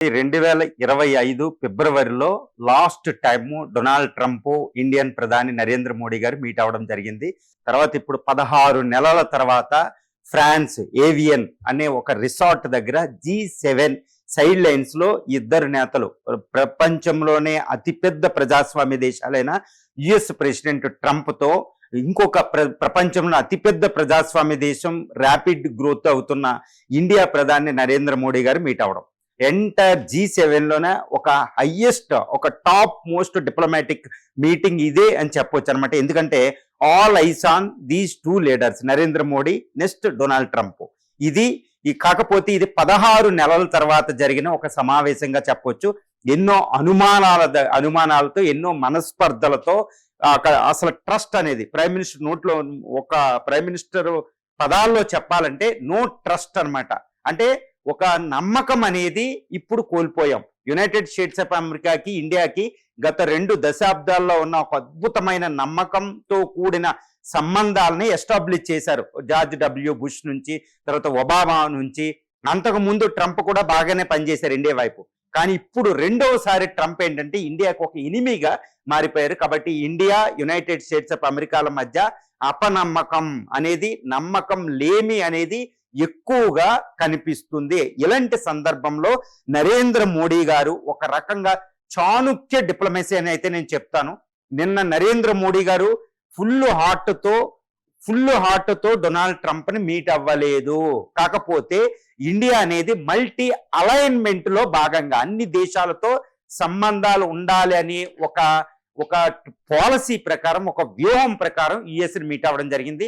2025 ఫిబ్రవరిలో last time Donald Trump Indian ప్రధాని నరేంద్ర మోడీ గారు మీట్ అవ్వడం జరిగింది. తర్వాత ఇప్పుడు 16 నెలల తర్వాత ఫ్రాన్స్ ఏవియన్ అనే ఒక రిసార్ట్ దగ్గర G7 సైడ్ లైన్స్ లో ఇద్దరు నేతలు ప్రపంచంలోనే అతిపెద్ద ప్రజాస్వామ్య దేశాలైన యుఎస్ ప్రెసిడెంట్ ట్రంప్ తో ఇంకొక ప్రపంచంలో అతిపెద్ద ప్రజాస్వామ్య దేశం ర్యాపిడ్ గ్రోత్ అవుతున్న ఇండియా ప్రధాని నరేంద్ర మోడీ గారు మీట్ అవ్వడం. ఎంటైర్ G7 లోనే ఒక హైయెస్ట్ ఒక టాప్ మోస్ట్ డిప్లొమాటిక్ మీటింగ్ ఇదే అని చెప్పొచ్చు అనమాట. ఎందుకంటే all eyes on these two leaders, Narendra Modi next Donald Trump. కాకపోతే ఇది 16 నెలల తర్వాత జరిగిన ఒక సమావేశంగా చెప్పొచ్చు. ఎన్నో అనుమానాలతో ఎన్నో మనస్పర్ధలతో అసలు ట్రస్ట్ అనేది ప్రైమ్ మినిస్టర్ నోట్లో ఒక ప్రైమ్ మినిస్టర్ పదాల్లో చెప్పాలంటే నో ట్రస్ట్ అన్నమాట. అంటే ఒక నమ్మకం అనేది ఇప్పుడు కోల్పోయాం. యునైటెడ్ స్టేట్స్ ఆఫ్ అమెరికాకి ఇండియాకి గత 2 దశాబ్దాల్లో ఉన్న ఒక అద్భుతమైన నమ్మకంతో కూడిన సంబంధాలని ఎస్టాబ్లిష్ చేశారు. George W. బుష్ నుంచి, తర్వాత ఒబామా నుంచి, అంతకు ముందు ట్రంప్ కూడా బాగానే పనిచేశారు ఇండియా వైపు. కానీ ఇప్పుడు రెండవసారి ట్రంప్ ఏంటంటే ఇండియాకు ఒక ఎనిమిగా మారిపోయారు. కాబట్టి ఇండియా యునైటెడ్ స్టేట్స్ ఆఫ్ అమెరికాల మధ్య అపనమ్మకం అనేది, నమ్మకం లేమి అనేది ఎక్కువగా కనిపిస్తుంది. ఇలాంటి సందర్భంలో నరేంద్ర మోడీ గారు ఒక రకంగా చాణుక్య డిప్లొమసీ అని అయితే నేను చెప్తాను. నిన్న నరేంద్ర మోడీ గారు ఫుల్ హార్ట్ తో డొనాల్డ్ ట్రంప్ ని మీట్ అవ్వలేదు. కాకపోతే ఇండియా అనేది మల్టీ అలైన్మెంట్ లో భాగంగా అన్ని దేశాలతో సంబంధాలు ఉండాలి అని ఒక పాలసీ ప్రకారం, ఒక వ్యూహం ప్రకారం యుఎస్ ని మీట్ అవ్వడం జరిగింది.